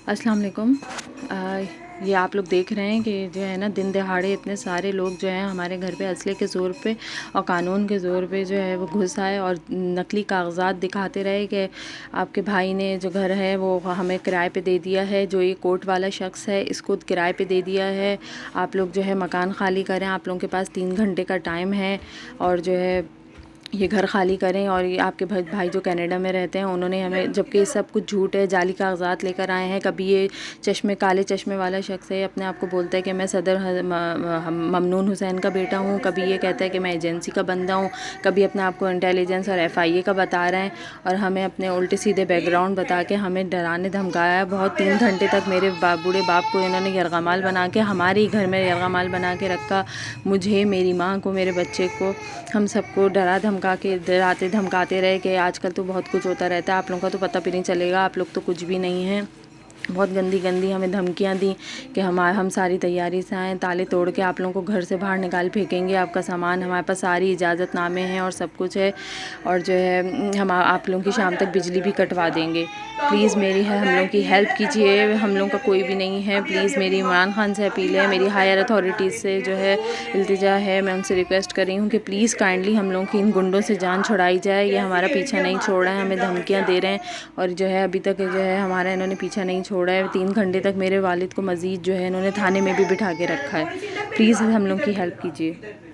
अस्सलाम वालेकुम। ये आप लोग देख रहे हैं कि जो है ना दिन दहाड़े इतने सारे लोग जो हैं हमारे घर पे असले के ज़ोर पे और कानून के ज़ोर पे जो है वो घुस आए और नकली कागज़ात दिखाते रहे कि आपके भाई ने जो घर है वो हमें किराए पे दे दिया है, जो ये कोर्ट वाला शख्स है इसको किराए पे दे दिया है, आप लोग जो है मकान खाली करें, आप लोगों के पास 3 घंटे का टाइम है और जो है ये घर खाली करें। और ये आपके भाई जो कनाडा में रहते हैं उन्होंने हमें, जबकि ये सब कुछ झूठ है, जाली कागजात लेकर आए हैं। कभी ये काले चश्मे वाला शख्स है, अपने आप को बोलता है कि मैं सदर ममनून हुसैन का बेटा हूँ, कभी ये कहता है कि मैं एजेंसी का बंदा हूँ, कभी अपने आप को इंटेलिजेंस और FIA का बता रहे हैं और हमें अपने उल्टे सीधे बैकग्राउंड बता के हमें डराने धमकाया है। बहुत 3 घंटे तक मेरे बूढ़े बाप को इन्होंने यरगमाल बना के हमारे ही घर में यरगमाल बना के रखा, मुझे, मेरी माँ को, मेरे बच्चे को, हम सबको डराते धमकाते रहे कि आजकल तो बहुत कुछ होता रहता है, आप लोगों का तो पता भी नहीं चलेगा, आप लोग तो कुछ भी नहीं हैं। बहुत गंदी गंदी हमें धमकियाँ दी कि हम सारी तैयारी से आएँ, ताले तोड़ के आप लोगों को घर से बाहर निकाल फेंकेंगे, आपका सामान, हमारे पास सारी इजाज़तनामे हैं और सब कुछ है, और जो है हम आप लोगों की शाम तक बिजली भी कटवा देंगे। प्लीज़ मेरी है, हम लोगों की हेल्प कीजिए, हम लोगों का कोई भी नहीं है। प्लीज़ मेरी इमरान खान से अपील है, मेरी हायर अथॉरिटीज़ से जो है इल्तिजा है, मैं उनसे रिक्वेस्ट कर रही हूँ कि प्लीज़ काइंडली हम लोगों की इन गुंडों से जान छुड़ाई जाए। ये हमारा पीछा नहीं छोड़ रहे हैं, हमें धमकियाँ दे रहे हैं और जो है अभी तक जो है हमारा इन्होंने पीछा नहीं छोड़ा है। 3 घंटे तक मेरे वालिद को मज़ीद जो है इन्होंने थाने में भी बिठा के रखा है। प्लीज़ हम लोग की हेल्प कीजिए।